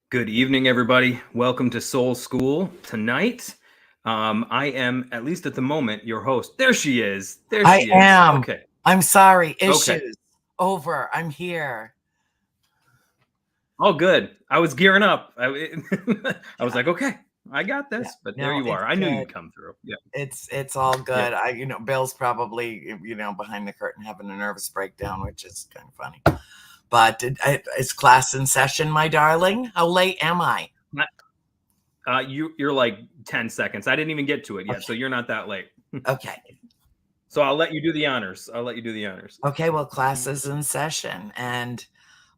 Good evening, everybody. Welcome to Soul School tonight. I am, at least at the moment, your host. There she is. There I she is. am. Okay. I'm sorry. Okay. Issues. Over. I'm here. All good. I was gearing up. I was like, okay, I got Yeah. this. But there No, you it's are. I knew good. you'd come through. Yeah. It's all Yeah. good. Bill's probably, behind the curtain having a nervous breakdown, which is kind of funny. But is class in session, my darling? How late am I? You're like 10 seconds. I didn't even get to it yet, Okay. so you're not that late. Okay. So I'll let you do the honors. Okay. Well, class is in session, and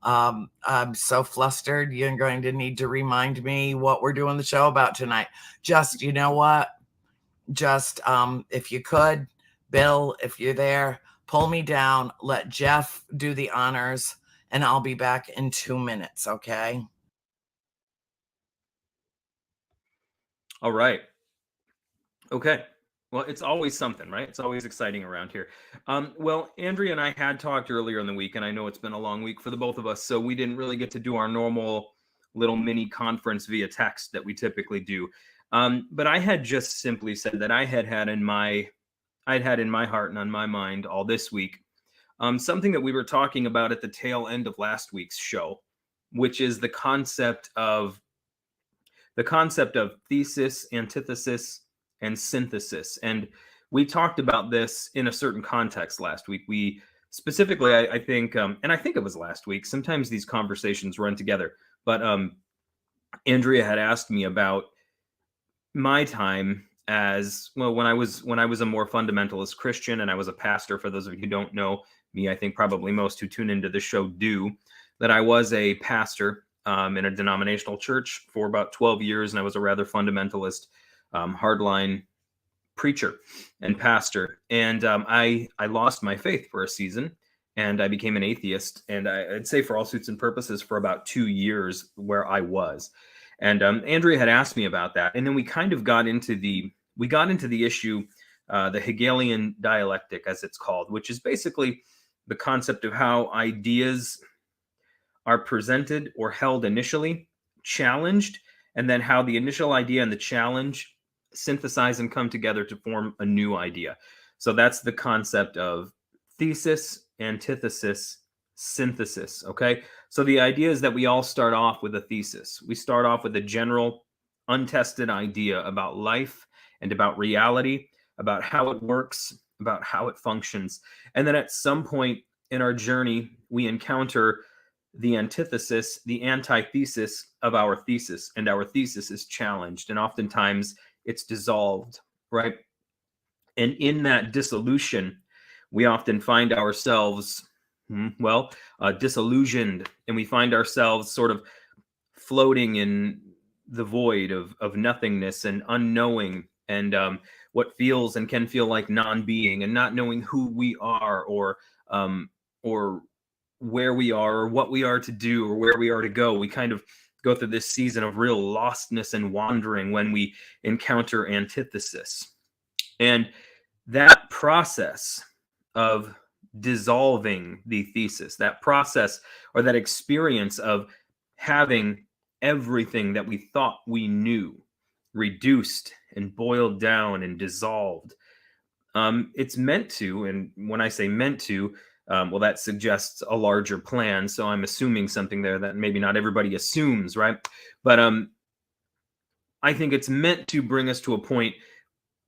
I'm so flustered. You're going to need to remind me what we're doing the show about tonight. Just, you know what? Just if you could, Bill, if you're there, pull me down, let Jeff do the honors, and I'll be back in 2 minutes. Okay. All right. Okay. Well, it's always something, right? It's always exciting around here. Well, Andrea and I had talked earlier in the week, and I know it's been a long week for the both of us, so we didn't really get to do our normal little mini conference via text that we typically do. But I had just simply said that I'd had in my heart and on my mind all this week, something that we were talking about at the tail end of last week's show, which is the concept of thesis, antithesis, and synthesis. And we talked about this in a certain context last week. We specifically, I think, and I think it was last week. Sometimes these conversations run together. But Andrea had asked me about my time as well when I was a more fundamentalist Christian, and I was a pastor. For those of you who don't know me, I think probably most who tune into the show do. That I was a pastor in a denominational church for about 12 years, and I was a rather fundamentalist, hardline preacher and pastor. And I lost my faith for a season, and I became an atheist. And I'd say, for all suits and purposes, for about 2 years where I was. And Andrea had asked me about that, and then we kind of got into the issue, the Hegelian dialectic, as it's called, which is basically the concept of how ideas are presented or held initially, challenged, and then how the initial idea and the challenge synthesize and come together to form a new idea. So that's the concept of thesis, antithesis, synthesis. Okay. So the idea is that we all start off with a thesis. We start off with a general, untested idea about life and about reality, about how it works, about how it functions. And then at some point in our journey, we encounter the antithesis, the antithesis of our thesis, and our thesis is challenged, and oftentimes it's dissolved, right? And in that dissolution, we often find ourselves, disillusioned, and we find ourselves sort of floating in the void of nothingness and unknowing, and what feels and can feel like non-being, and not knowing who we are, or where we are, or what we are to do, or where we are to go. We kind of go through this season of real lostness and wandering when we encounter antithesis. And that process of dissolving the thesis, that process or that experience of having everything that we thought we knew reduced and boiled down and dissolved, it's meant to, and when I say meant to, that suggests a larger plan. So I'm assuming something there that maybe not everybody assumes, right? But I think it's meant to bring us to a point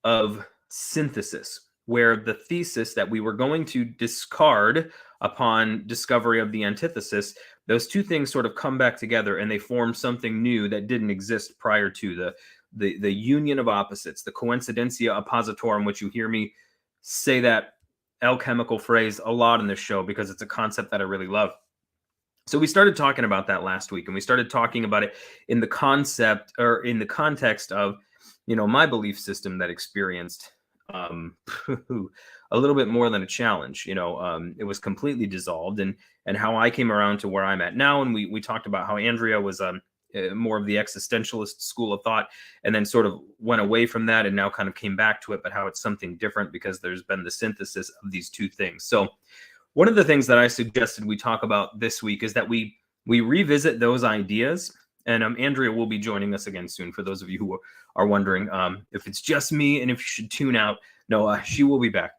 of synthesis, where the thesis that we were going to discard upon discovery of the antithesis, those two things sort of come back together and they form something new that didn't exist prior to the union of opposites, the coincidentia oppositorum, which you hear me say that alchemical phrase a lot in this show because it's a concept that I really love. So we started talking about that last week, and we started talking about it in the concept, or in the context of, my belief system that experienced a little bit more than a challenge. It was completely dissolved, and how I came around to where I'm at now. And we talked about how Andrea was more of the existentialist school of thought, and then sort of went away from that and now kind of came back to it, but how it's something different because there's been the synthesis of these two things. So one of the things that I suggested we talk about this week is that we revisit those ideas And Andrea will be joining us again soon. For those of you who are wondering if it's just me and if you should tune out, no, she will be back.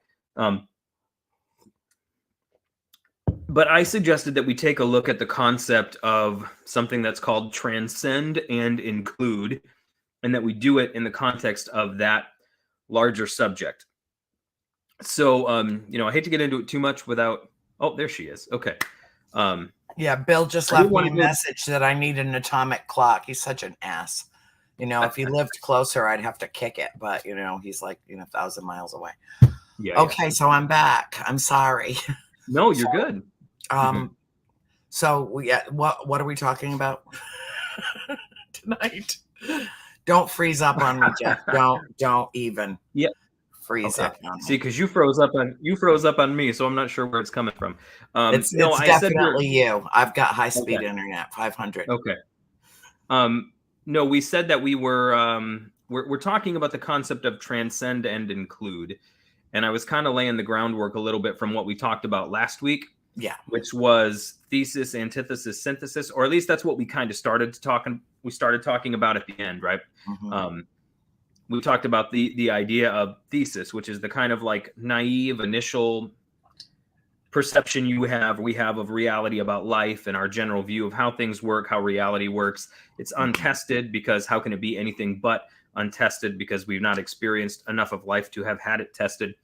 But I suggested that we take a look at the concept of something that's called transcend and include, and that we do it in the context of that larger subject. So, I hate to get into it too much without, oh, there she is. Okay. Yeah, Bill just left me a message that I need an atomic clock. He's such an ass. If he lived closer, I'd have to kick it. But, he's like, 1,000 miles away. Yeah. Okay, so I'm back. I'm sorry. No, you're good. So what are we talking about tonight? Don't freeze up on me, Jeff. Don't even freeze up on me. See, because you froze up on me, so I'm not sure where it's coming from. It's definitely you. I've got high speed internet, 500. Okay. No, we said that we were we're talking about the concept of transcend and include, and I was kind of laying the groundwork a little bit from what we talked about last week. Yeah, which was thesis, antithesis, synthesis, or at least that's what we kind of started talking about at the end, right? We talked about the idea of thesis, which is the kind of like naive initial perception we have of reality about life and our general view of how things work, how reality works. It's untested because how can it be anything but untested, because we've not experienced enough of life to have had it tested.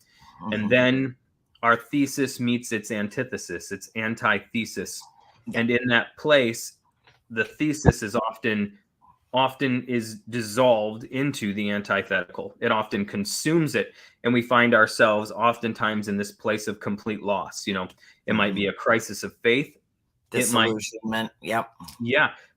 And then our thesis meets its antithesis, its antithesis. And in that place, the thesis is often is dissolved into the antithetical. It often consumes it. And we find ourselves oftentimes in this place of complete loss. It might be a crisis of faith. Disillusionment. Yeah.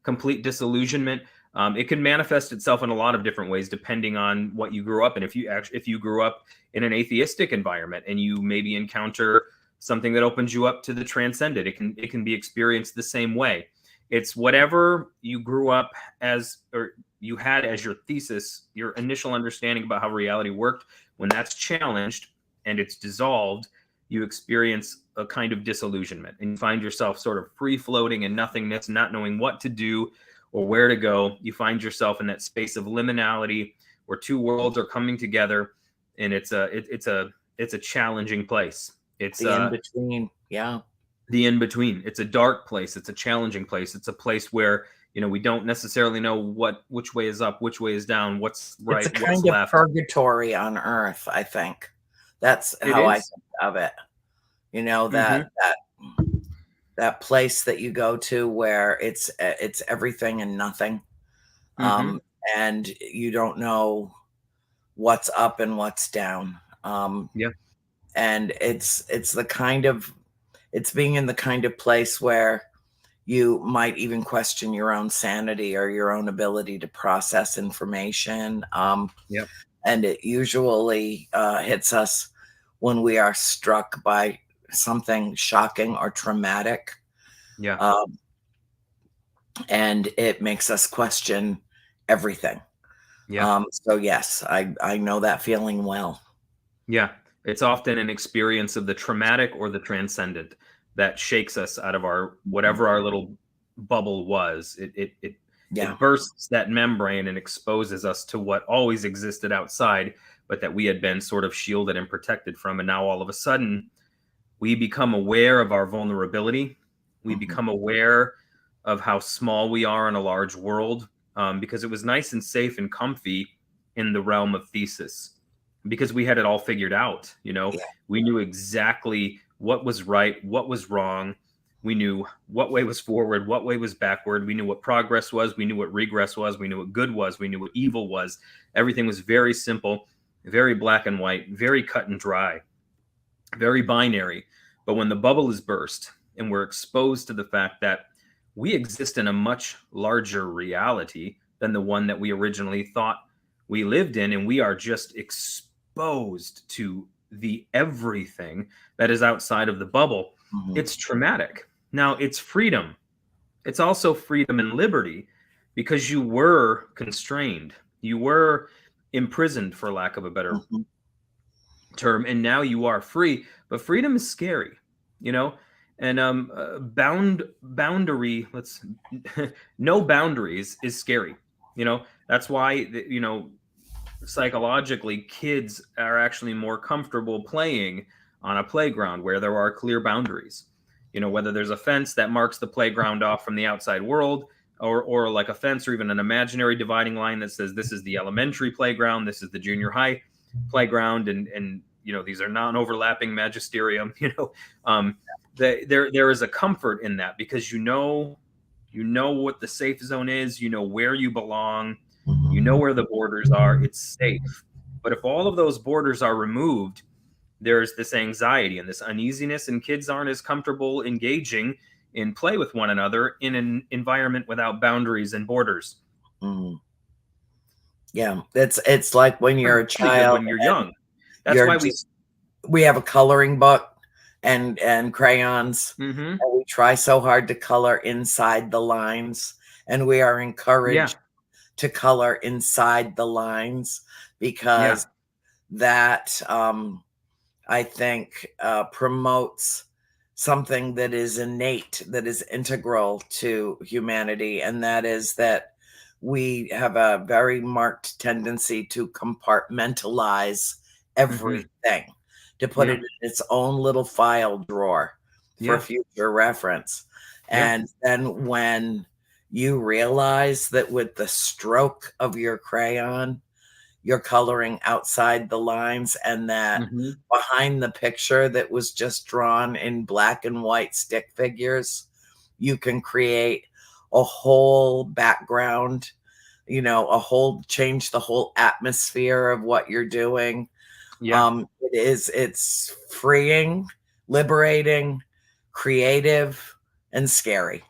Complete disillusionment. It can manifest itself in a lot of different ways, depending on what you grew up in. If you grew up in an atheistic environment and you maybe encounter something that opens you up to the transcendent, it can be experienced the same way. It's whatever you grew up as, or you had as your thesis, your initial understanding about how reality worked. When that's challenged and it's dissolved, you experience a kind of disillusionment and you find yourself sort of free floating in nothingness, not knowing what to do or where to go. You find yourself in that space of liminality where two worlds are coming together, and it's a challenging place. It's the in between. Yeah. The in between. It's a dark place. It's a challenging place. It's a place where we don't necessarily know which way is up, which way is down, what's right, it's a what's kind left. Of purgatory on Earth, I think. That's how I think of it. That place that you go to where it's everything and nothing, and you don't know what's up and what's down. And it's being in the kind of place where you might even question your own sanity or your own ability to process information. And it usually hits us when we are struck by something shocking or traumatic. And it makes us question everything. So yes, I know that feeling well. It's often an experience of the traumatic or the transcendent that shakes us out of our whatever our little bubble was. It bursts that membrane and exposes us to what always existed outside, but that we had been sort of shielded and protected from. And now all of a sudden we become aware of our vulnerability. We become aware of how small we are in a large world, because it was nice and safe and comfy in the realm of thesis, because we had it all figured out. We knew exactly what was right, what was wrong. We knew what way was forward, what way was backward. We knew what progress was. We knew what regress was. We knew what good was. We knew what evil was. Everything was very simple, very black and white, very cut and dry, very binary. But when the bubble is burst and we're exposed to the fact that we exist in a much larger reality than the one that we originally thought we lived in, and we are just exposed to the everything that is outside of the bubble, it's traumatic. Now, it's freedom. It's also freedom and liberty, because you were constrained. You were imprisoned, for lack of a better term, and now you are free. But freedom is scary, And boundary, let's no boundaries is scary. That's why, psychologically, kids are actually more comfortable playing on a playground where there are clear boundaries. Whether there's a fence that marks the playground off from the outside world, or like a fence, or even an imaginary dividing line that says this is the elementary playground, this is the junior high playground, and these are non-overlapping magisterium. There is a comfort in that, because what the safe zone is, where you belong, where the borders are, it's safe. But if all of those borders are removed, there's this anxiety and this uneasiness, and kids aren't as comfortable engaging in play with one another in an environment without boundaries and borders. Yeah, it's like when you're a child, when you're young. That's why we have a coloring book and crayons, and we try so hard to color inside the lines, and we are encouraged to color inside the lines, because that I think promotes something that is innate, that is integral to humanity, and that is that we have a very marked tendency to compartmentalize everything, to put it in its own little file drawer for future reference. And then when you realize that with the stroke of your crayon, you're coloring outside the lines, and that behind the picture that was just drawn in black and white stick figures, you can create a whole background, change the whole atmosphere of what you're doing. It's freeing, liberating, creative, and scary.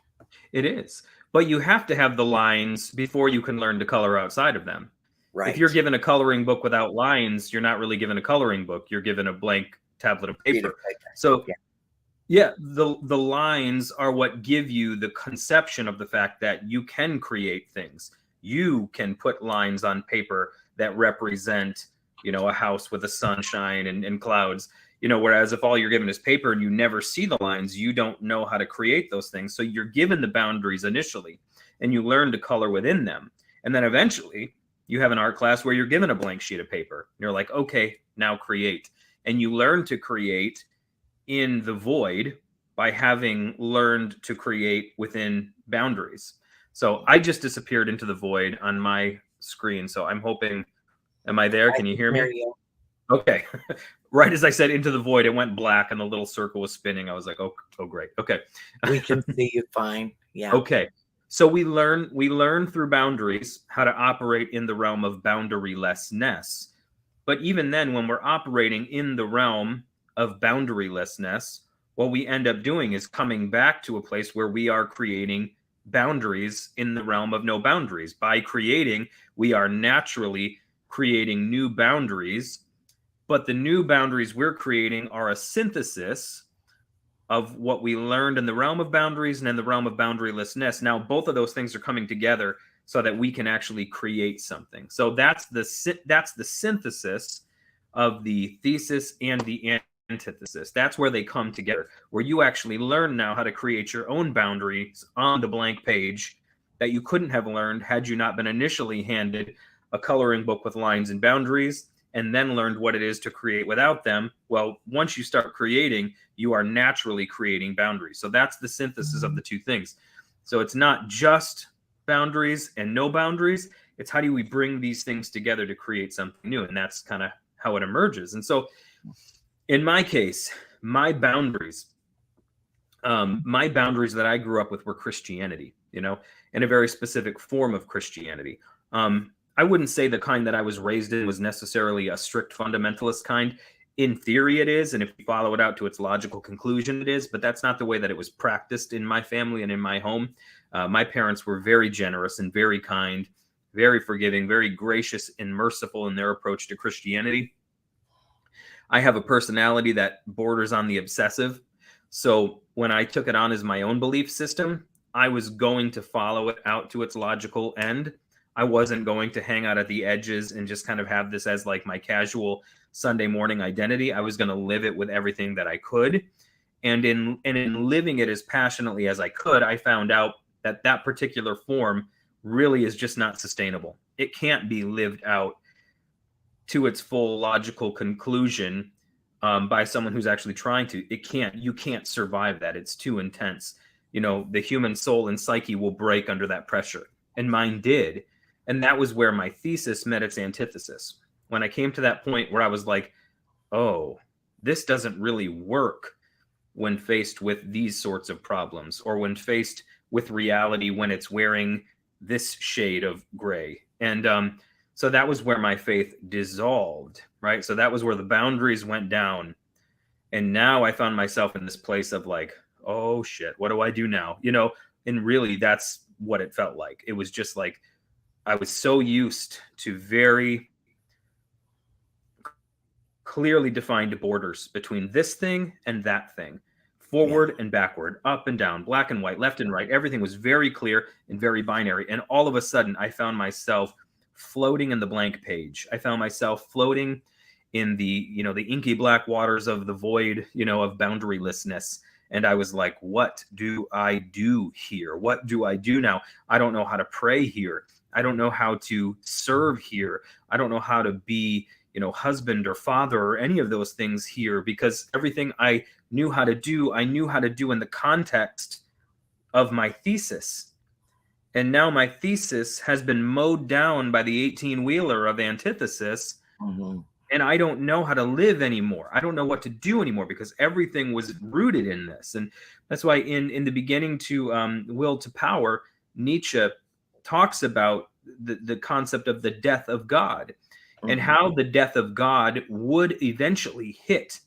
It is. But you have to have the lines before you can learn to color outside of them. Right. If you're given a coloring book without lines, you're not really given a coloring book. You're given a blank tablet of paper. So the lines are what give you the conception of the fact that you can create things. You can put lines on paper that represent, a house with a sunshine and clouds. Whereas if all you're given is paper and you never see the lines, you don't know how to create those things. So you're given the boundaries initially, and you learn to color within them. And then eventually you have an art class where you're given a blank sheet of paper. You're like, okay, now create. And you learn to create in the void by having learned to create within boundaries. So I just disappeared into the void on my screen. So I'm hoping, am I there? Can you hear me? Okay. Right as I said into the void, it went black and the little circle was spinning. I was like, oh great. Okay. We can see you fine. Yeah. Okay. So we learn through boundaries how to operate in the realm of boundarylessness. But even then, when we're operating in the realm of boundarylessness, what we end up doing is coming back to a place where we are creating boundaries in the realm of no boundaries. By creating, we are naturally creating new boundaries, but the new boundaries we're creating are a synthesis of what we learned in the realm of boundaries and in the realm of boundarylessness. Now, both of those things are coming together so that we can actually create something. So that's the synthesis of the thesis and the antithesis. That's where they come together, where you actually learn now how to create your own boundaries on the blank page that you couldn't have learned had you not been initially handed a coloring book with lines and boundaries, and then learned what it is to create without them. Well, once you start creating, you are naturally creating boundaries. So that's the synthesis of the two things. So it's not just boundaries and no boundaries. It's how do we bring these things together to create something new? And that's kind of how it emerges. And so in my case, my boundaries that I grew up with were Christianity, and a very specific form of Christianity. I wouldn't say the kind that I was raised in was necessarily a strict fundamentalist kind. In theory, it is. And if you follow it out to its logical conclusion, it is. But that's not the way that it was practiced in my family and in my home. My parents were very generous and very kind, very forgiving, very gracious and merciful in their approach to Christianity. I have a personality that borders on the obsessive. So when I took it on as my own belief system, I was going to follow it out to its logical end. I wasn't going to hang out at the edges and just kind of have this as like my casual Sunday morning identity. I was going to live it with everything that I could. And in living it as passionately as I could, I found out that that particular form really is just not sustainable. It can't be lived out to its full logical conclusion by someone who's actually trying to. It can't. You can't survive that. It's too intense. The human soul and psyche will break under that pressure, and mine did. And that was where my thesis met its antithesis. When I came to that point where I was like, oh, this doesn't really work when faced with these sorts of problems, or when faced with reality when it's wearing this shade of gray. And so that was where my faith dissolved, right? So that was where the boundaries went down. And now I found myself in this place of like, oh shit, what do I do now? And really that's what it felt like. It was just like, I was so used to very clearly defined borders between this thing and that thing, forward and backward, up and down, black and white, left and right. Everything was very clear and very binary. And all of a sudden I found myself floating in the blank page. I found myself floating in the inky black waters of the void, of boundarylessness. And I was like, what do I do here? What do I do now? I don't know how to pray here. I don't know how to serve here. I don't know how to be husband or father or any of those things here, because everything I knew how to do, I knew how to do in the context of my thesis. And now my thesis has been mowed down by the 18-wheeler of antithesis. Mm-hmm. And I don't know how to live anymore. I don't know what to do anymore, because everything was rooted in this. And that's why in the beginning to Will to Power, Nietzsche talks about the concept of the death of God. And how the death of God would eventually hit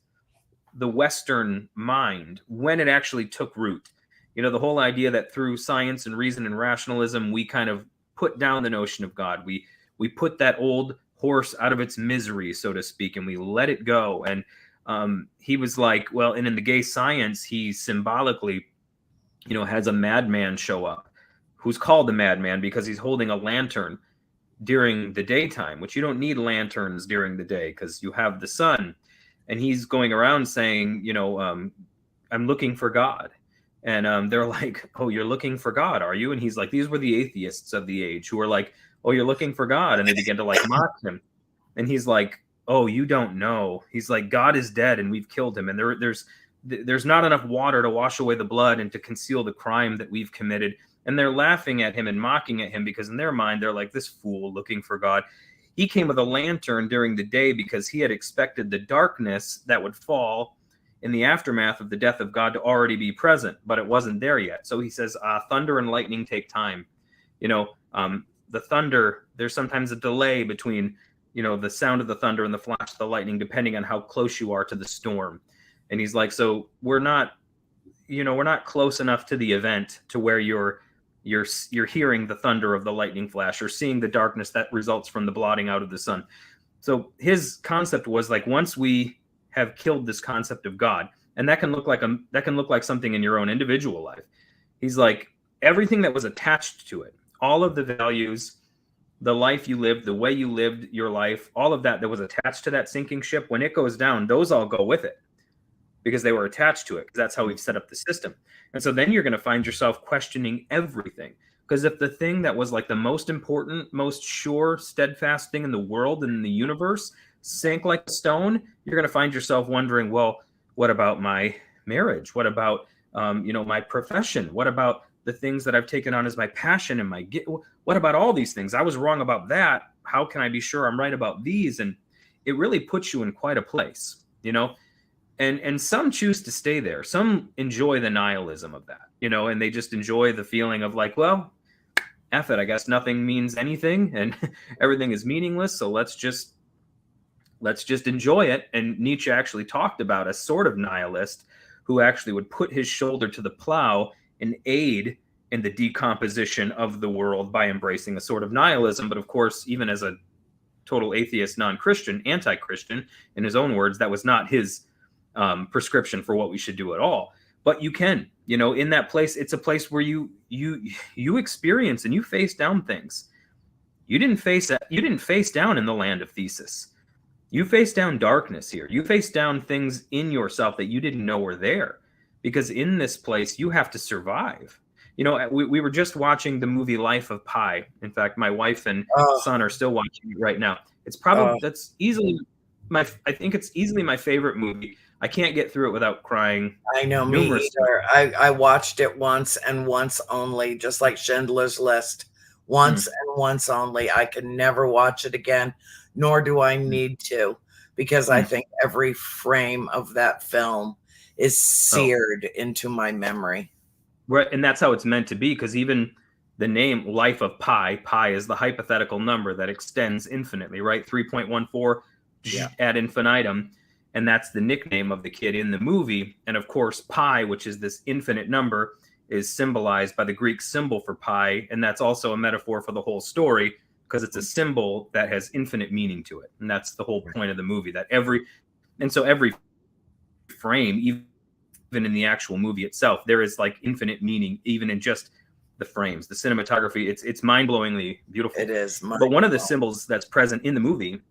the Western mind when it actually took root. The whole idea that through science and reason and rationalism, we kind of put down the notion of God. We put that old horse out of its misery, so to speak, and we let it go. And he was like, well, and in the gay science, he symbolically, has a madman show up, who's called the madman because he's holding a lantern during the daytime, which you don't need lanterns during the day because you have the sun. And he's going around saying, I'm looking for God. And they're like, oh, you're looking for God, are you? And he's like, these were the atheists of the age who were like, oh, you're looking for God. And they began to like mock him. And he's like, oh, you don't know. He's like, God is dead and we've killed him. And there's not enough water to wash away the blood and to conceal the crime that we've committed. And they're laughing at him and mocking at him because in their mind, they're like, this fool looking for God. He came with a lantern during the day because he had expected the darkness that would fall in the aftermath of the death of God to already be present, but it wasn't there yet. So he says, thunder and lightning take time. The thunder, there's sometimes a delay between, the sound of the thunder and the flash of the lightning, depending on how close you are to the storm. And he's like, so we're not close enough to the event to where you're hearing the thunder of the lightning flash or seeing the darkness that results from the blotting out of the sun. So his concept was like, once we have killed this concept of God, and that can look like something in your own individual life. He's like, everything that was attached to it, all of the values, the life you lived, the way you lived your life, all of that was attached to that sinking ship, when it goes down, those all go with it because they were attached to it. Because that's how we've set up the system. And so then you're going to find yourself questioning everything. Because if the thing that was like the most important, most sure, steadfast thing in the world and in the universe sank like a stone, you're going to find yourself wondering, well, what about my marriage? What about, my profession? What about the things that I've taken on as my passion and what about all these things? I was wrong about that. How can I be sure I'm right about these? And it really puts you in quite a place, And some choose to stay there. Some enjoy the nihilism of that, and they just enjoy the feeling of like, well, F it, I guess nothing means anything and everything is meaningless. So let's just enjoy it. And Nietzsche actually talked about a sort of nihilist who actually would put his shoulder to the plow and aid in the decomposition of the world by embracing a sort of nihilism. But of course, even as a total atheist, non-Christian, anti-Christian, in his own words, that was not his prescription for what we should do at all. But you can, in that place, it's a place where you experience and you face down things. You didn't face down in the land of thesis. You face down darkness here. You face down things in yourself that you didn't know were there. because in this place you have to survive. You know, we were just watching the movie Life of Pi. In fact, my wife and son are still watching it right now. It's probably I think it's easily my favorite movie. I can't get through it without crying. I know, me either. I watched it once and once only, just like Schindler's List. Once and once only. I can never watch it again, nor do I need to, because I think every frame of that film is seared into my memory. Right, and that's how it's meant to be, because even the name Life of Pi, pi is the hypothetical number that extends infinitely, right? 3.14 ad infinitum. And that's the nickname of the kid in the movie. And of course, pi, which is this infinite number, is symbolized by the Greek symbol for pi. And that's also a metaphor for the whole story, because it's a symbol that has infinite meaning to it. And that's the whole point of the movie, that every frame, even in the actual movie itself, there is like infinite meaning, even in just the frames. The cinematography, it's mind-blowingly beautiful. It is. But one of the symbols that's present in the movie,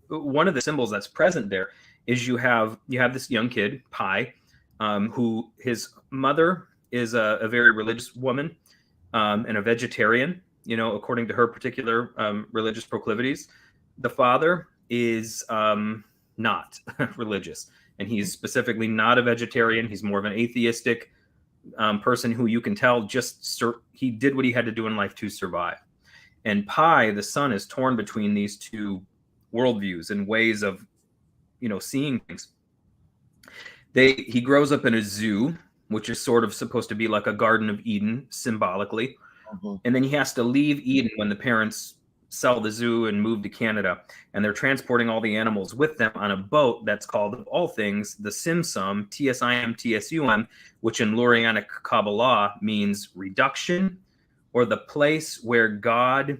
one of the symbols that's present there is you have this young kid, Pi, who his mother is a very religious woman and a vegetarian, you know, according to her particular religious proclivities. The father is not religious, and he's specifically not a vegetarian. He's more of an atheistic person who you can tell he did what he had to do in life to survive. And Pi, the son, is torn between these two worldviews and ways of, you know, seeing things. He grows up in a zoo, which is sort of supposed to be like a Garden of Eden symbolically. And then he has to leave Eden when the parents sell the zoo and move to Canada. And they're transporting all the animals with them on a boat that's called, of all things, the Simsum, Tsimtsum, which in Lurianic Kabbalah means reduction, or the place where God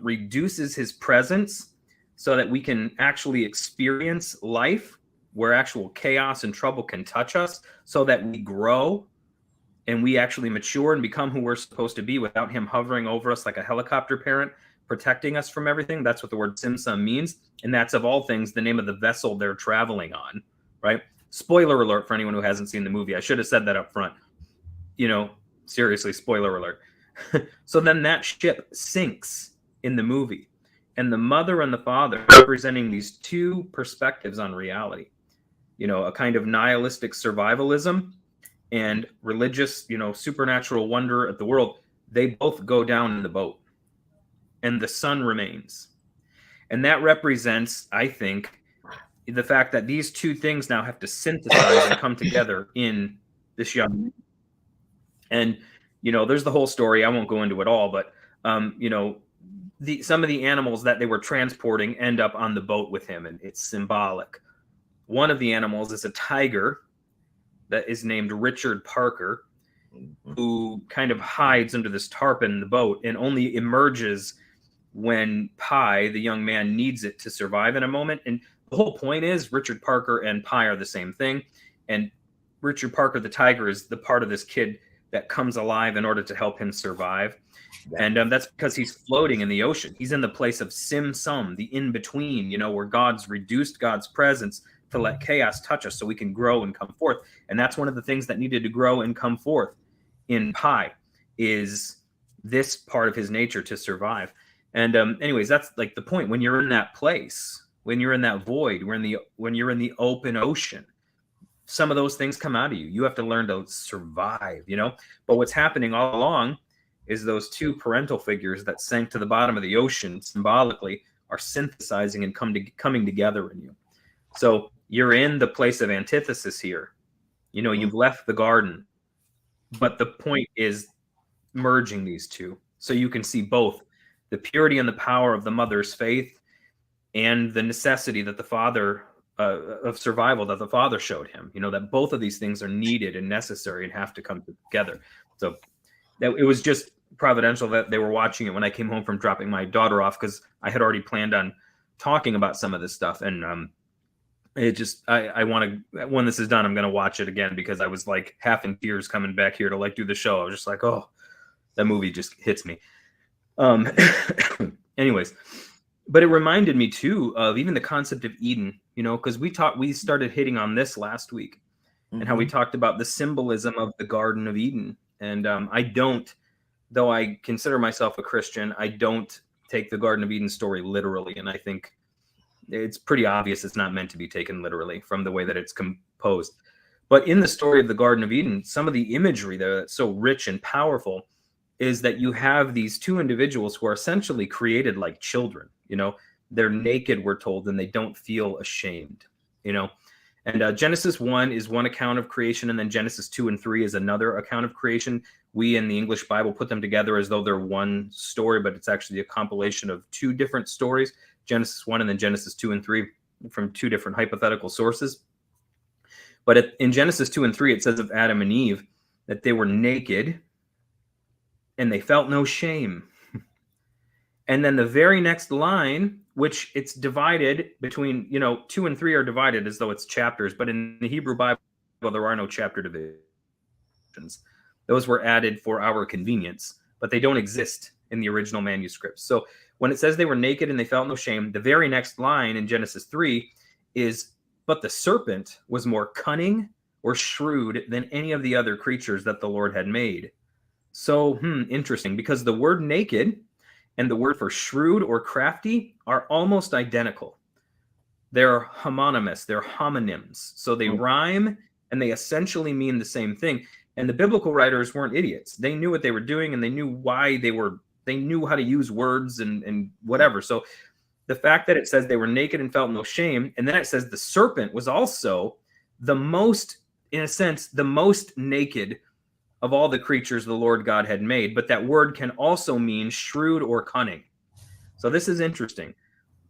reduces his presence so that we can actually experience life, where actual chaos and trouble can touch us, so that we grow and we actually mature and become who we're supposed to be without him hovering over us like a helicopter parent, protecting us from everything. That's what the word Simsum means. And that's, of all things, the name of the vessel they're traveling on, right? Spoiler alert for anyone who hasn't seen the movie. I should have said that up front. You know, seriously, spoiler alert. So then that ship sinks in the movie. And the mother and the father representing these two perspectives on reality, you know, a kind of nihilistic survivalism and religious, you know, supernatural wonder at the world, they both go down in the boat and the son remains. And that represents, I think, the fact that these two things now have to synthesize and come together in this young man. And, you know, there's the whole story. I won't go into it all, but, you know, some of the animals that they were transporting end up on the boat with him, and it's symbolic. One of the animals is a tiger that is named Richard Parker, who kind of hides under this tarp in the boat and only emerges when Pi, the young man, needs it to survive in a moment. And the whole point is Richard Parker and Pi are the same thing. And Richard Parker, the tiger, is the part of this kid that comes alive in order to help him survive. And that's because he's floating in the ocean. He's in the place of Simsum, the in-between, you know, where God's reduced God's presence to let chaos touch us so we can grow and come forth. And that's one of the things that needed to grow and come forth in Pi, is this part of his nature to survive. And anyways, that's like the point. When you're in that place, when you're in that void, when you're in the open ocean, some of those things come out of you. You have to learn to survive, you know. But what's happening all along is those two parental figures that sank to the bottom of the ocean symbolically are synthesizing and coming together in you. So you're in the place of antithesis here. You know, you've left the garden, but the point is merging these two so you can see both the purity and the power of the mother's faith and the necessity that the father of survival that the father showed him. You know, that both of these things are needed and necessary and have to come together. So that it was just providential that they were watching it when I came home from dropping my daughter off, because I had already planned on talking about some of this stuff. And it just, I want to, when this is done, I'm going to watch it again, because I was like half in tears coming back here to like do the show. I was just like, oh, that movie just hits me. Anyways, but it reminded me too of even the concept of Eden, you know, because we started hitting on this last week. and how we talked about the symbolism of the Garden of Eden. And though I consider myself a Christian, I don't take the Garden of Eden story literally. And I think it's pretty obvious it's not meant to be taken literally from the way that it's composed. But in the story of the Garden of Eden, some of the imagery there that's so rich and powerful is that you have these two individuals who are essentially created like children. They're naked, we're told, and they don't feel ashamed. And Genesis 1 is one account of creation, and then Genesis 2 and 3 is another account of creation. We in the English Bible put them together as though they're one story, but it's actually a compilation of two different stories, Genesis 1 and then Genesis 2 and 3, from two different hypothetical sources. But in Genesis 2 and 3, it says of Adam and Eve that they were naked and they felt no shame. And then the very next line, which it's divided between, 2 and 3 are divided as though it's chapters, but in the Hebrew Bible, there are no chapter divisions. Those were added for our convenience, but they don't exist in the original manuscripts. So when it says they were naked and they felt no shame, the very next line in Genesis 3 is, but the serpent was more cunning or shrewd than any of the other creatures that the Lord had made. So, interesting, because the word naked and the word for shrewd or crafty are almost identical. They're homonymous, they're homonyms. So they rhyme and they essentially mean the same thing. And the biblical writers weren't idiots. They knew what they were doing, and they knew why they knew how to use words and whatever. So the fact that it says they were naked and felt no shame, and then it says the serpent was also the most, in a sense, the most naked of all the creatures the Lord God had made. But that word can also mean shrewd or cunning. So this is interesting.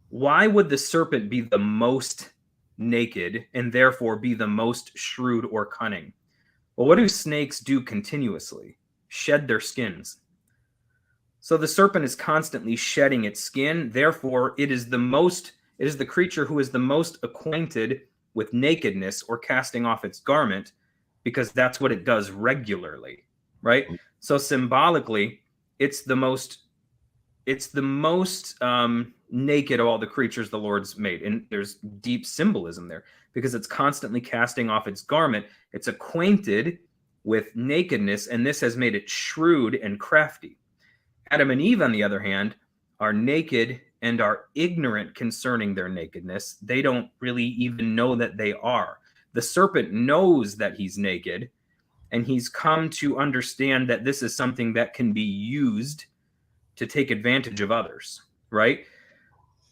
Why would the serpent be the most naked and therefore be the most shrewd or cunning? Well, what do snakes do continuously? Shed their skins. So the serpent is constantly shedding its skin. Therefore, it is the creature who is the most acquainted with nakedness or casting off its garment, because that's what it does regularly, right? So symbolically, it's the most naked of all the creatures the Lord's made. And there's deep symbolism there because it's constantly casting off its garment. It's acquainted with nakedness, and this has made it shrewd and crafty. Adam and Eve, on the other hand, are naked and are ignorant concerning their nakedness. They don't really even know that they are. The serpent knows that he's naked, and he's come to understand that this is something that can be used to take advantage of others, right?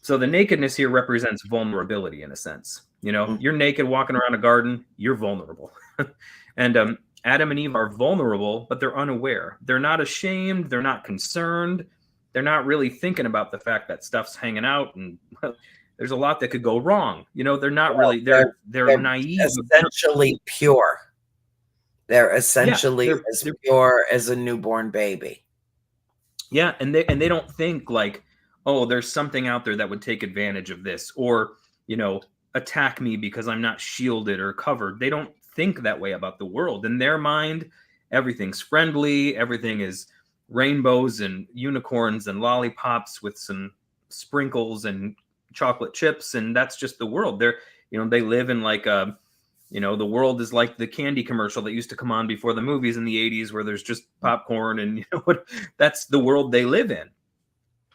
So the nakedness here represents vulnerability in a sense. You're naked walking around a garden, you're vulnerable. And Adam and Eve are vulnerable, but they're unaware. They're not ashamed. They're not concerned. They're not really thinking about the fact that stuff's hanging out, and there's a lot that could go wrong. They're not really, they're naive. Essentially pure. They're essentially as pure as a newborn baby. Yeah, and they don't think like, oh, there's something out there that would take advantage of this, or attack me because I'm not shielded or covered. They don't think that way about the world. In their mind, everything's friendly, everything is rainbows and unicorns and lollipops with some sprinkles and chocolate chips, and that's just the world. They live in like a, the world is like the candy commercial that used to come on before the movies in the 80s where there's just popcorn, and that's the world they live in.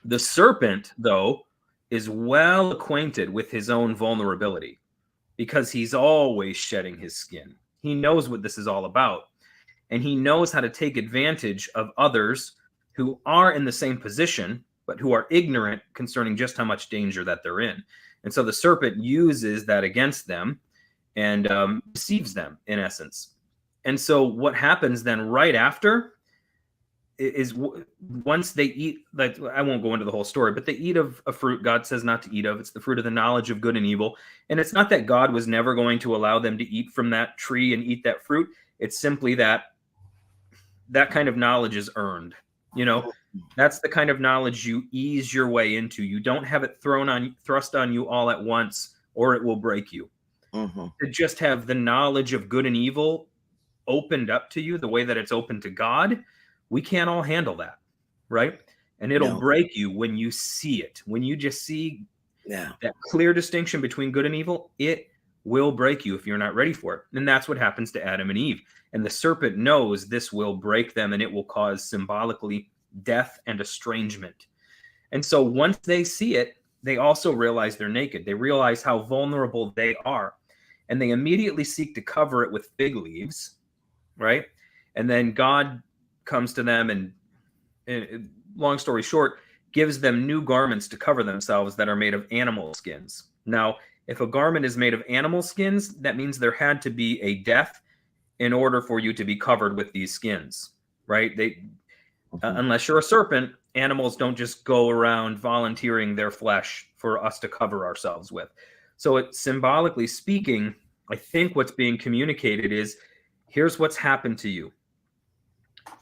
The serpent, though, is well acquainted with his own vulnerability because he's always shedding his skin. He knows what this is all about, and he knows how to take advantage of others who are in the same position, but who are ignorant concerning just how much danger that they're in. And so the serpent uses that against them and deceives them, in essence. And so what happens then right after is once they eat, like, I won't go into the whole story, but they eat of a fruit God says not to eat of. It's the fruit of the knowledge of good and evil. And it's not that God was never going to allow them to eat from that tree and eat that fruit. It's simply that kind of knowledge is earned. That's the kind of knowledge you ease your way into. You don't have it thrust on you all at once, or it will break you. To just have the knowledge of good and evil opened up to you the way that it's open to God, we can't all handle that, right? And it'll break you when you see it. When you just see that clear distinction between good and evil, it will break you if you're not ready for it. And that's what happens to Adam and Eve. And the serpent knows this will break them, and it will cause symbolically death and estrangement. And so once they see it, they also realize they're naked. They realize how vulnerable they are. And they immediately seek to cover it with fig leaves, right? And then God comes to them and long story short, gives them new garments to cover themselves that are made of animal skins. Now, if a garment is made of animal skins, that means there had to be a death in order for you to be covered with these skins, right? Unless you're a serpent, animals don't just go around volunteering their flesh for us to cover ourselves with. So it, symbolically speaking, I think what's being communicated is, here's what's happened to you.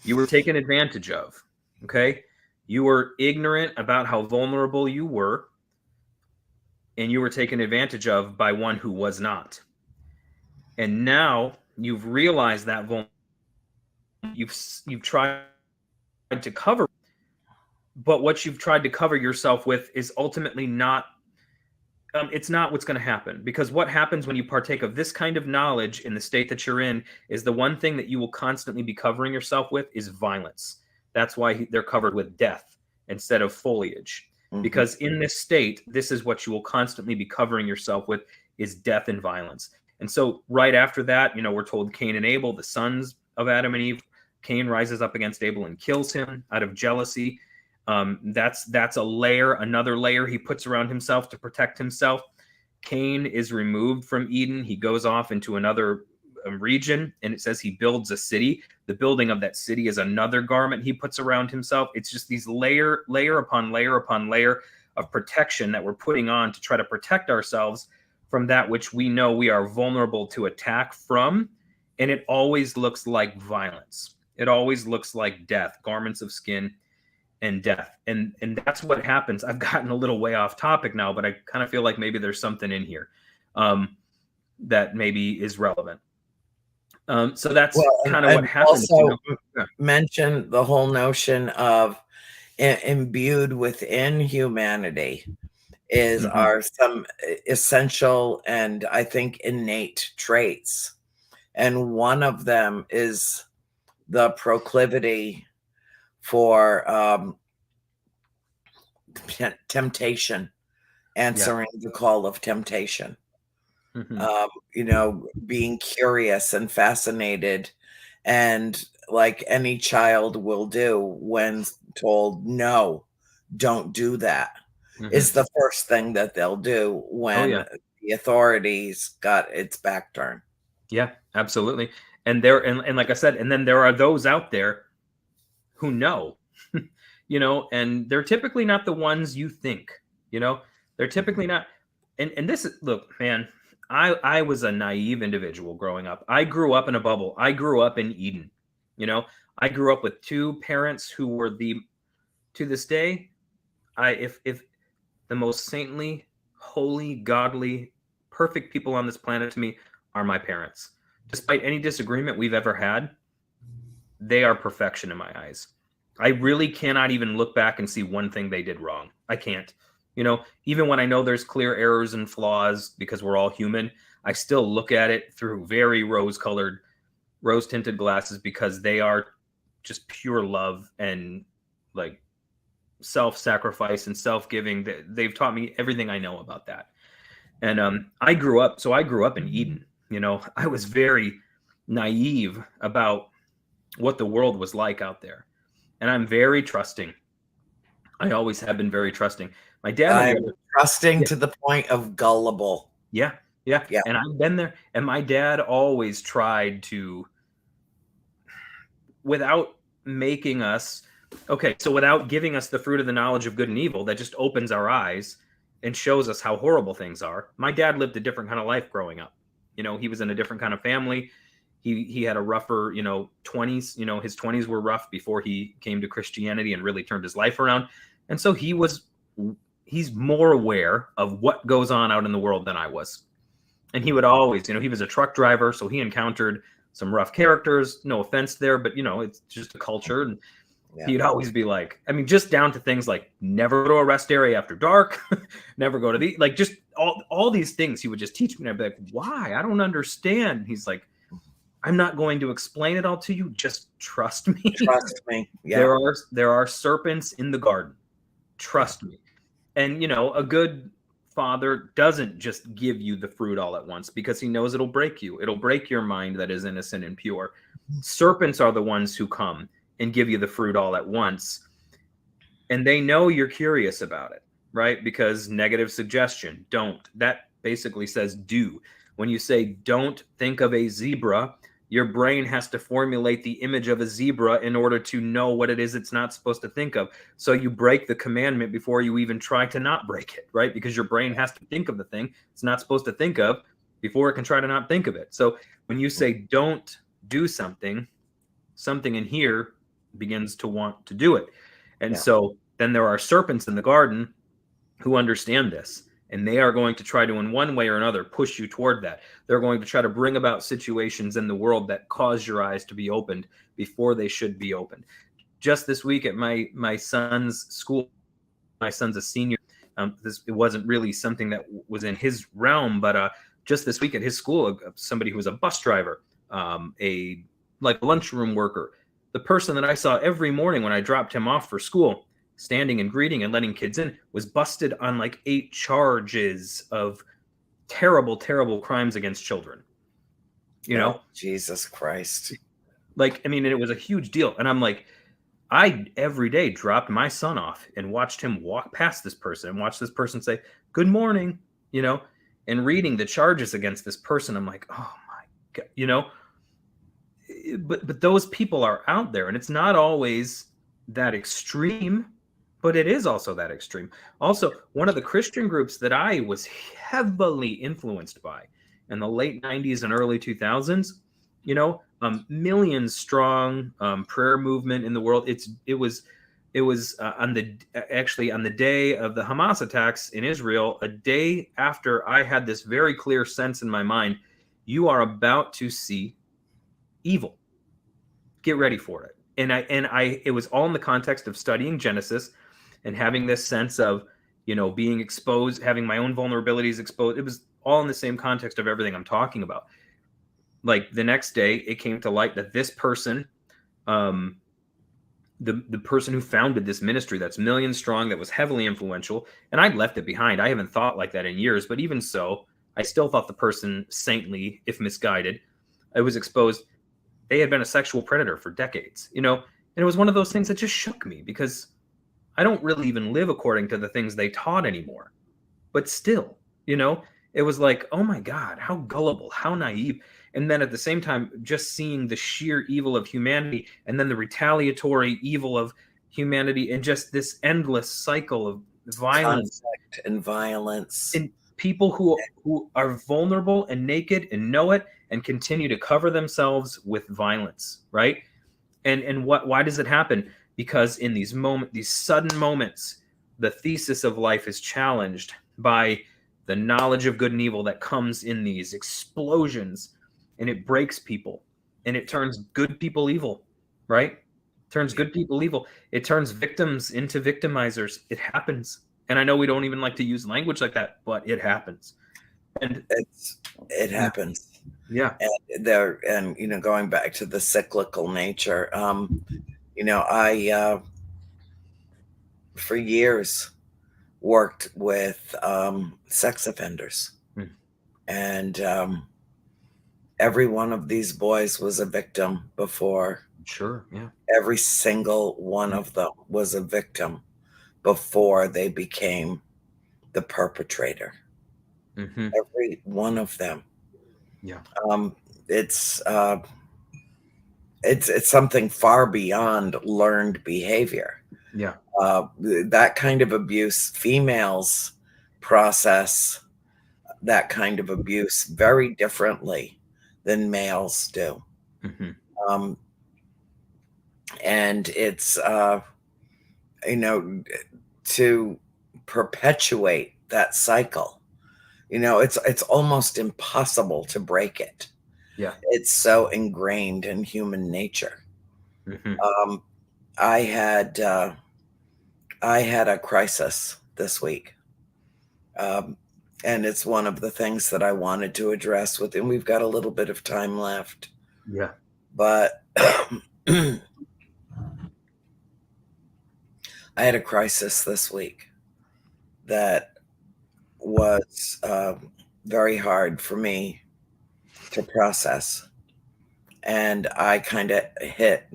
You were taken advantage of, okay? You were ignorant about how vulnerable you were, and you were taken advantage of by one who was not. And now you've realized that you've tried to cover, but what you've tried to cover yourself with is ultimately not, it's not what's going to happen. Because what happens when you partake of this kind of knowledge in the state that you're in is the one thing that you will constantly be covering yourself with is violence. That's why they're covered with death instead of foliage. Because in this state, this is what you will constantly be covering yourself with, is death and violence. And so right after that, we're told Cain and Abel, the sons of Adam and Eve, Cain rises up against Abel and kills him out of jealousy. That's a layer, another layer he puts around himself to protect himself. Cain is removed from Eden. He goes off into another region, and it says he builds a city. The building of that city is another garment he puts around himself. It's just these layer upon layer upon layer of protection that we're putting on to try to protect ourselves from that which we know we are vulnerable to attack from. And it always looks like violence. It always looks like death, garments of skin and death. And that's what happens. I've gotten a little way off topic now, but I kind of feel like maybe there's something in here that maybe is relevant. So that's kind of what happens. Also mention the whole notion of imbued within humanity is are some essential and I think innate traits. And one of them is the proclivity for temptation, answering the call of temptation. Being curious and fascinated, and like any child will do when told, no, don't do that, is the first thing that they'll do when the authorities got its back turned. Yeah, absolutely. And and like I said, and then there are those out there who know, and they're typically not the ones you think, they're typically not. And this is, look, man, I was a naive individual growing up. I grew up in a bubble. I grew up in Eden. I grew up with two parents who were to this day, if the most saintly, holy, godly, perfect people on this planet to me are my parents. Despite any disagreement we've ever had, they are perfection in my eyes. I really cannot even look back and see one thing they did wrong. I can't. Even when I know there's clear errors and flaws because we're all human, I still look at it through very rose-tinted glasses because they are just pure love and like self-sacrifice and self-giving. They've taught me everything I know about that. And I grew up in Eden. I was very naive about what the world was like out there. And I'm very trusting. I always have been very trusting. My dad, I'm trusting to the point of gullible. Yeah. And I've been there. And my dad always tried to, without making us, without giving us the fruit of the knowledge of good and evil that just opens our eyes and shows us how horrible things are. My dad lived a different kind of life growing up. He was in a different kind of family. He had a rougher, 20s. His 20s were rough before he came to Christianity and really turned his life around. And so he's more aware of what goes on out in the world than I was. And he would always, he was a truck driver, so he encountered some rough characters. No offense there, but it's just a culture. And he'd always be like, just down to things like never go to a rest area after dark, never go to all these things he would just teach me. And I'd be like, why? I don't understand. He's like, I'm not going to explain it all to you. Just trust me. Trust me. Yeah. There are serpents in the garden. Trust me. And, you know, a good father doesn't just give you the fruit all at once because he knows it'll break you. It'll break your mind that is innocent and pure. Serpents are the ones who come and give you the fruit all at once. And they know you're curious about it, right? Because negative suggestion, don't. That basically says do. When you say don't think of a zebra, your brain has to formulate the image of a zebra in order to know what it is it's not supposed to think of. So you break the commandment before you even try to not break it, right? Because your brain has to think of the thing it's not supposed to think of before it can try to not think of it. So when you say don't do something, something in here begins to want to do it. And so then there are serpents in the garden who understand this. And they are going to try to, in one way or another, push you toward that. They're going to try to bring about situations in the world that cause your eyes to be opened before they should be opened. Just this week at my son's school, my son's a senior. It wasn't really something that was in his realm, but just this week at his school, somebody who was a bus driver, a lunchroom worker, the person that I saw every morning when I dropped him off for school, standing and greeting and letting kids in, was busted on like 8 charges of terrible, terrible crimes against children. You know? Jesus Christ. Like, I mean, it was a huge deal. And I'm like, I every day dropped my son off and watched him walk past this person and watch this person say, good morning, you know, and reading the charges against this person. I'm like, oh my God, you know, but those people are out there, and it's not always that extreme, but it is also that extreme. Also, one of the Christian groups that I was heavily influenced by in the late 90s and early 2000s, you know, millions strong prayer movement in the world. It was on the day of the Hamas attacks in Israel, a day after I had this very clear sense in my mind, you are about to see evil. Get ready for it. And it was all in the context of studying Genesis and having this sense of, you know, being exposed, having my own vulnerabilities exposed. It was all in the same context of everything I'm talking about. Like the next day, it came to light that this person, the person who founded this ministry that's millions strong, that was heavily influential, and I'd left it behind. I haven't thought like that in years, but even so, I still thought the person saintly, if misguided. It was exposed. They had been a sexual predator for decades, you know, and it was one of those things that just shook me because I don't really even live according to the things they taught anymore. But still, you know, it was like, oh my God, how gullible, how naive. And then at the same time, just seeing the sheer evil of humanity and then the retaliatory evil of humanity and just this endless cycle of violence. Conflict and violence. And people who are vulnerable and naked and know it and continue to cover themselves with violence, right? And why does it happen? Because in these sudden moments, the thesis of life is challenged by the knowledge of good and evil that comes in these explosions, and it breaks people, and it turns good people evil, right? It turns good people evil. It turns victims into victimizers. It happens. And I know we don't even like to use language like that, but it happens. And it happens. Yeah. And you know, going back to the cyclical nature, you know, I for years worked with sex offenders, and every one of these boys was a victim before. Sure. Yeah. Every single one of them was a victim before they became the perpetrator. Every one of them. Yeah. It's something far beyond learned behavior. Yeah. That kind of abuse, females process that kind of abuse very differently than males do. And it's, you know, to perpetuate that cycle, you know, it's almost impossible to break it. Yeah. It's so ingrained in human nature. I had a crisis this week. And it's one of the things that I wanted to address with him. We've got a little bit of time left, Yeah. but I had a crisis this week that was very hard for me to process. And I kind of hit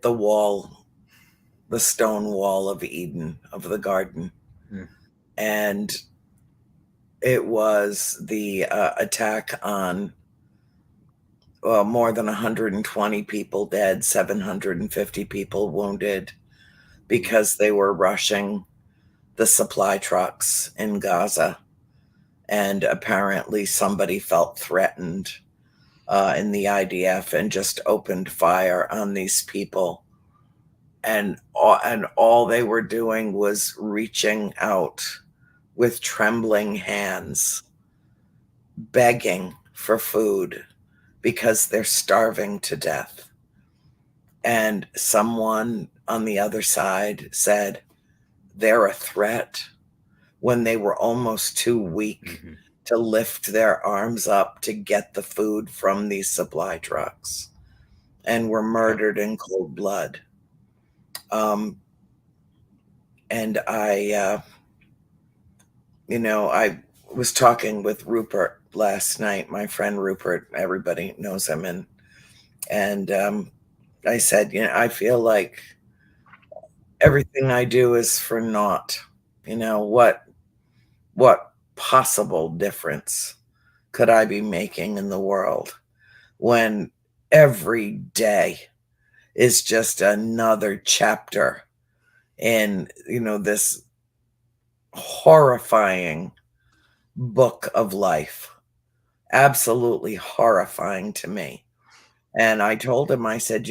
the wall, the stone wall of Eden, of the garden. Mm. And it was the attack on more than 120 people dead, 750 people wounded, because they were rushing the supply trucks in Gaza. And apparently somebody felt threatened in the IDF and just opened fire on these people. And all they were doing was reaching out with trembling hands, begging for food because they're starving to death. And someone on the other side said they're a threat when they were almost too weak to lift their arms up to get the food from these supply trucks, and were murdered in cold blood. And I was talking with Rupert last night, my friend Rupert, everybody knows him. And I said, I feel like everything I do is for naught. What possible difference could I be making in the world when every day is just another chapter in, this horrifying book of life? Absolutely horrifying to me. And I told him, I said,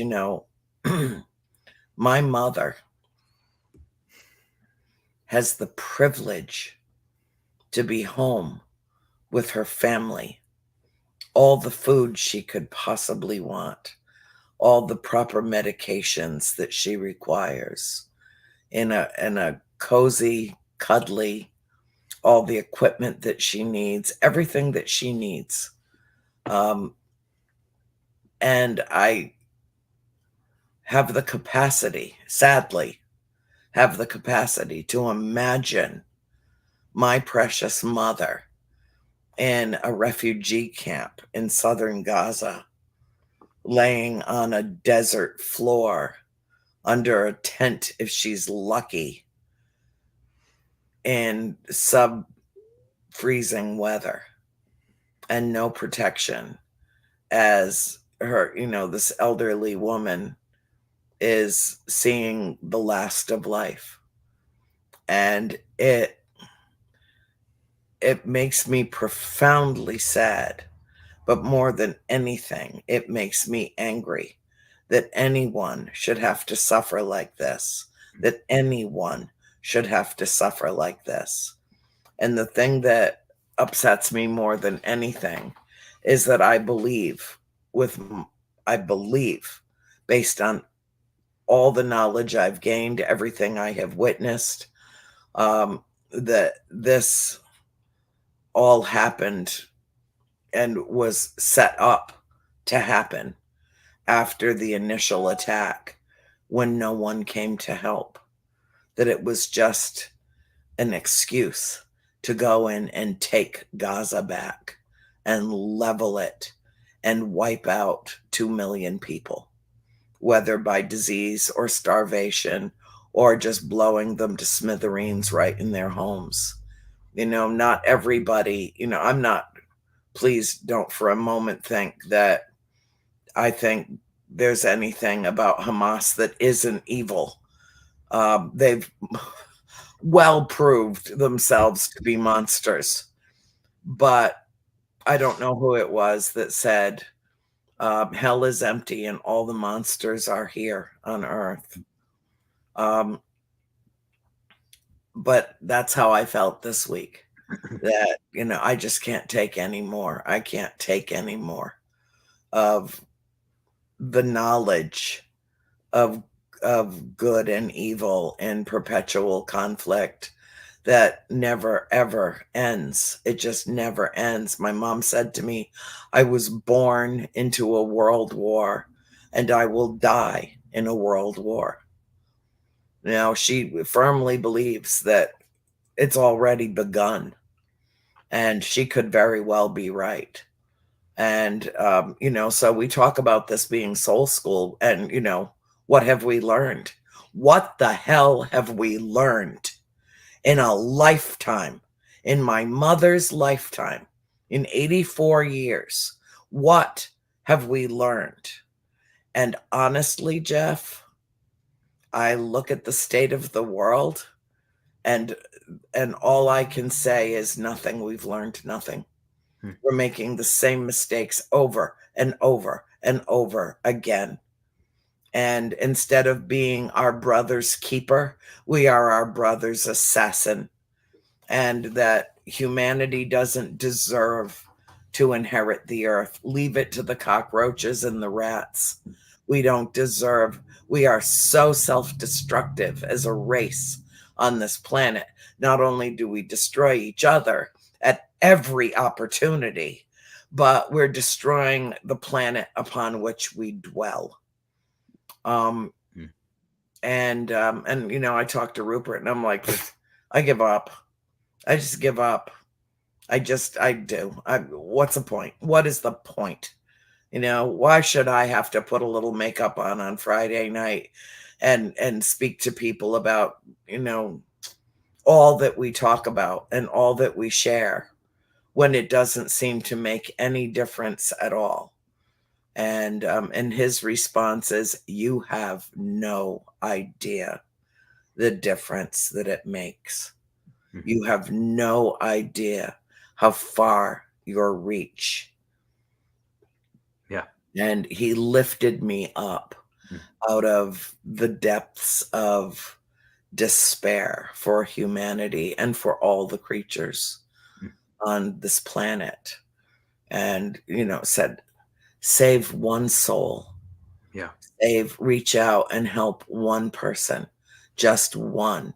my mother has the privilege to be home with her family, all the food she could possibly want, all the proper medications that she requires, in a cozy, cuddly, all the equipment that she needs, everything that she needs. And I have the capacity, sadly, have the capacity to imagine my precious mother in a refugee camp in southern Gaza, laying on a desert floor under a tent, if she's lucky, in sub-freezing weather, and no protection, as her, this elderly woman is seeing the last of life. And it makes me profoundly sad, but more than anything, it makes me angry that anyone should have to suffer like this, that anyone should have to suffer like this. And the thing that upsets me more than anything is that I believe, based on all the knowledge I've gained, everything I have witnessed, that this all happened and was set up to happen after the initial attack, when no one came to help. That it was just an excuse to go in and take Gaza back and level it and wipe out 2 million people, whether by disease or starvation, or just blowing them to smithereens right in their homes. Not everybody, please don't for a moment think that I think there's anything about Hamas that isn't evil. They've well proved themselves to be monsters. But I don't know who it was that said, hell is empty and all the monsters are here on earth. But that's how I felt this week. That, I just can't take any more. I can't take any more of the knowledge of good and evil and perpetual conflict that never ever ends. It just never ends. My mom said to me, I was born into a world war and I will die in a world war. Now, she firmly believes that it's already begun, and she could very well be right. And, so we talk about this being soul school, and, what have we learned? What the hell have we learned in a lifetime, in my mother's lifetime, in 84 years? What have we learned? And honestly, Jeff, I look at the state of the world, and all I can say is nothing. We've learned nothing. We're making the same mistakes over and over and over again. And instead of being our brother's keeper, we are our brother's assassin. And that humanity doesn't deserve to inherit the earth. Leave it to the cockroaches and the rats. We don't deserve. We are so self-destructive as a race on this planet. Not only do we destroy each other at every opportunity, but we're destroying the planet upon which we dwell. And I talked to Rupert, and I'm like, I give up. I just give up. I do. What's the point? What is the point? Why should I have to put a little makeup on Friday night and speak to people about, all that we talk about and all that we share, when it doesn't seem to make any difference at all? And his response is, you have no idea the difference that it makes. You have no idea how far your reach. Yeah. And he lifted me up out of the depths of despair for humanity and for all the creatures on this planet. And, said, save one soul. Yeah. Reach out and help one person, just one.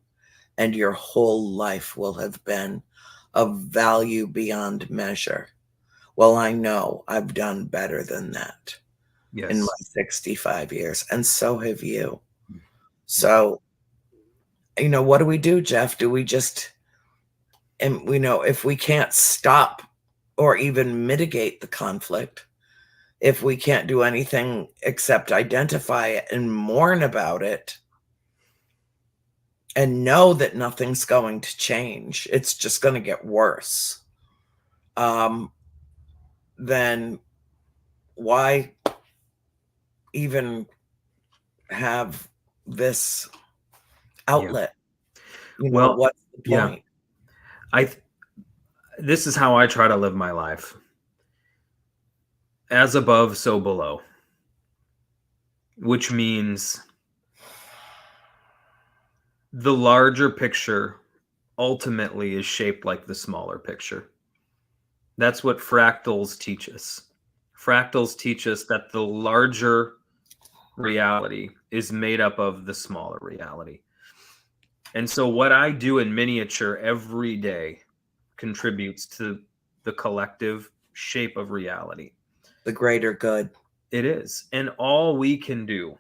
And your whole life will have been of value beyond measure. Well, I know I've done better than that in my 65 years, and so have you. So, what do we do, Jeff? Do we just, and if we can't stop or even mitigate the conflict, if we can't do anything except identify it and mourn about it, and know that nothing's going to change, it's just going to get worse, then why even have this outlet? What's the point? This is how I try to live my life. As above, so below. Which means the larger picture ultimately is shaped like the smaller picture. That's what fractals teach us. Fractals teach us that the larger reality is made up of the smaller reality. And so what I do in miniature every day contributes to the collective shape of reality. The greater good. It is. And all we can do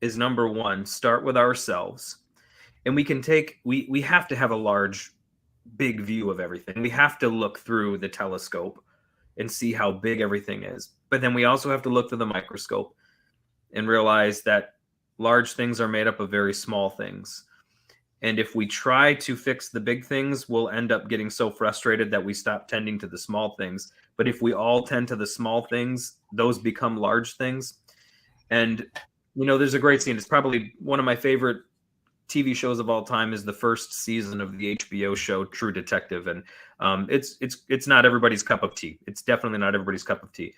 is, number one, start with ourselves. And we can we have to have a large, big view of everything. We have to look through the telescope and see how big everything is. But then we also have to look through the microscope and realize that large things are made up of very small things. And if we try to fix the big things, we'll end up getting so frustrated that we stop tending to the small things. But if we all tend to the small things, those become large things. And, there's a great scene. It's probably one of my favorite TV shows of all time, is the first season of the HBO show True Detective. And it's not everybody's cup of tea. It's definitely not everybody's cup of tea.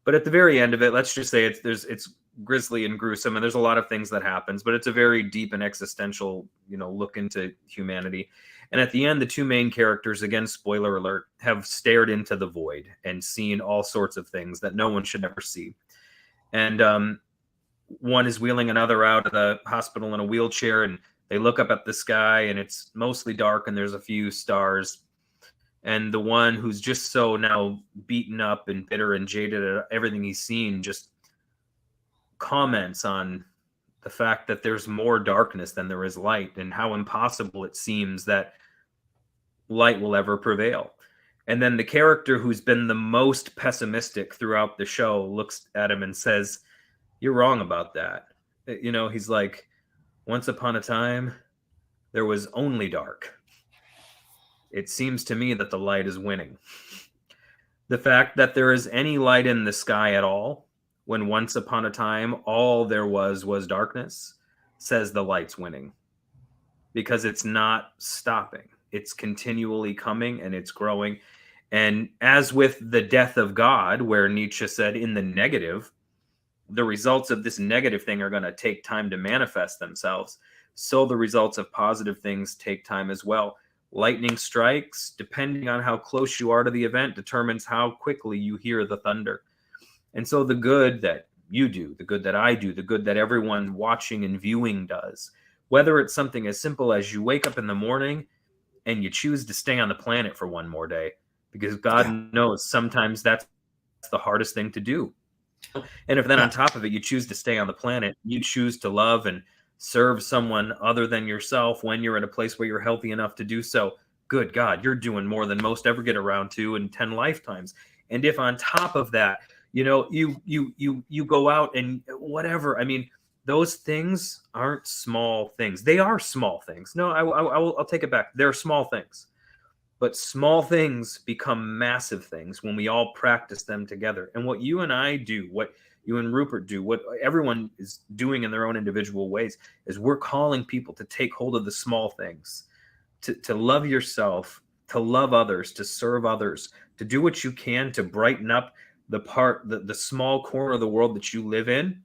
But at the very end of it, let's just say it's grisly and gruesome, and there's a lot of things that happens, but it's a very deep and existential, look into humanity. And at the end, the two main characters, again, spoiler alert, have stared into the void and seen all sorts of things that no one should ever see. And one is wheeling another out of the hospital in a wheelchair, and They look up at the sky and it's mostly dark and there's a few stars. And the one who's just so now beaten up and bitter and jaded at everything he's seen just comments on the fact that there's more darkness than there is light, and how impossible it seems that light will ever prevail. And then the character who's been the most pessimistic throughout the show looks at him and says, "You're wrong about that." He's like, "Once upon a time, there was only dark. It seems to me that the light is winning." The fact that there is any light in the sky at all, when once upon a time all there was darkness, says the light's winning. Because it's not stopping. It's continually coming and it's growing. And as with the death of God, where Nietzsche said in the negative, the results of this negative thing are going to take time to manifest themselves, so the results of positive things take time as well. Lightning strikes, depending on how close you are to the event, determines how quickly you hear the thunder. And so the good that you do, the good that I do, the good that everyone watching and viewing does, whether it's something as simple as you wake up in the morning and you choose to stay on the planet for one more day, because God knows sometimes that's the hardest thing to do. And if then on top of it, you choose to stay on the planet, you choose to love and serve someone other than yourself when you're in a place where you're healthy enough to do so, good God, you're doing more than most ever get around to in 10 lifetimes. And if on top of that, you go out and whatever, I mean, those things aren't small things. They are small things. No, I'll take it back. They're small things. But small things become massive things when we all practice them together. And what you and I do, what you and Rupert do, what everyone is doing in their own individual ways, is we're calling people to take hold of the small things, to love yourself, to love others, to serve others, to do what you can to brighten up the small corner of the world that you live in,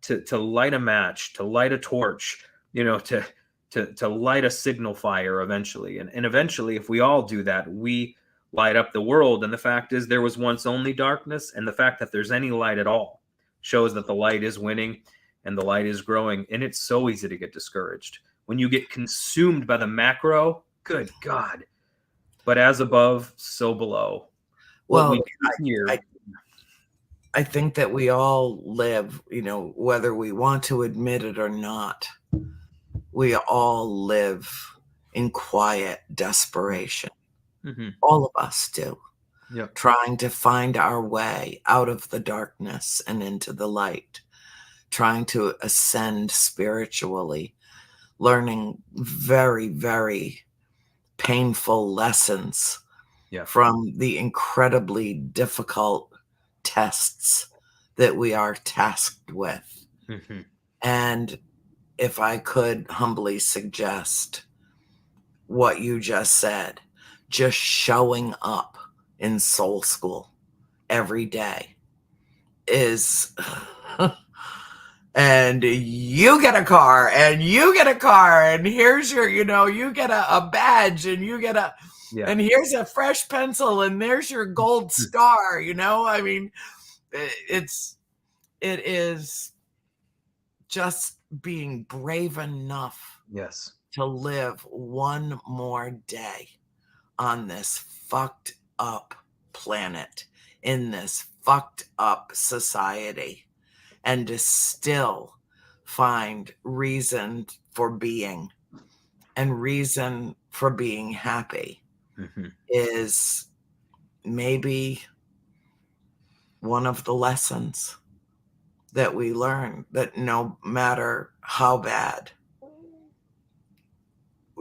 to light a match, to light a torch, to light a signal fire eventually. And eventually, if we all do that, we light up the world. And the fact is, there was once only darkness, and the fact that there's any light at all shows that the light is winning and the light is growing. And it's so easy to get discouraged when you get consumed by the macro. Good God. But as above, so below. Well, I think that we all live, whether we want to admit it or not, we all live in quiet desperation. Mm-hmm. All of us do. Yep. Trying to find our way out of the darkness and into the light, trying to ascend spiritually, learning very, very painful lessons from the incredibly difficult tests that we are tasked with. Mm-hmm. And if I could humbly suggest what you just said, just showing up in Soul School every day is, and you get a car and you get a car and here's your, you get a badge and you get and here's a fresh pencil and there's your gold star, I mean, it is just being brave enough to live one more day on this fucked up planet, in this fucked up society, and to still find reason for being and reason for being happy is maybe one of the lessons that we learn, that no matter how bad,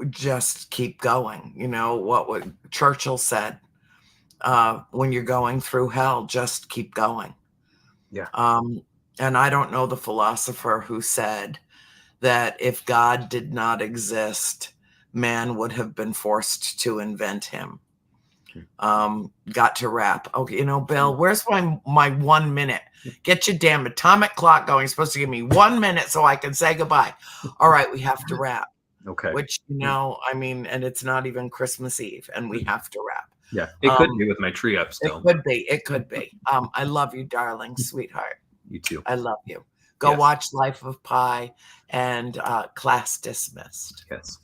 just keep going. What Churchill said, when you're going through hell, just keep going. And I don't know the philosopher who said that if God did not exist, man would have been forced to invent him. Got to wrap. Okay, Bill, where's my 1 minute? Get your damn atomic clock going. You're supposed to give me 1 minute so I can say goodbye. All right, we have to wrap. Okay. Which, I mean, and it's not even Christmas Eve, and we have to wrap. Yeah, it could be with my tree up still. It could be. I love you, darling, sweetheart. You too. I love you. Go Yes. watch Life of Pi, and class dismissed. Yes.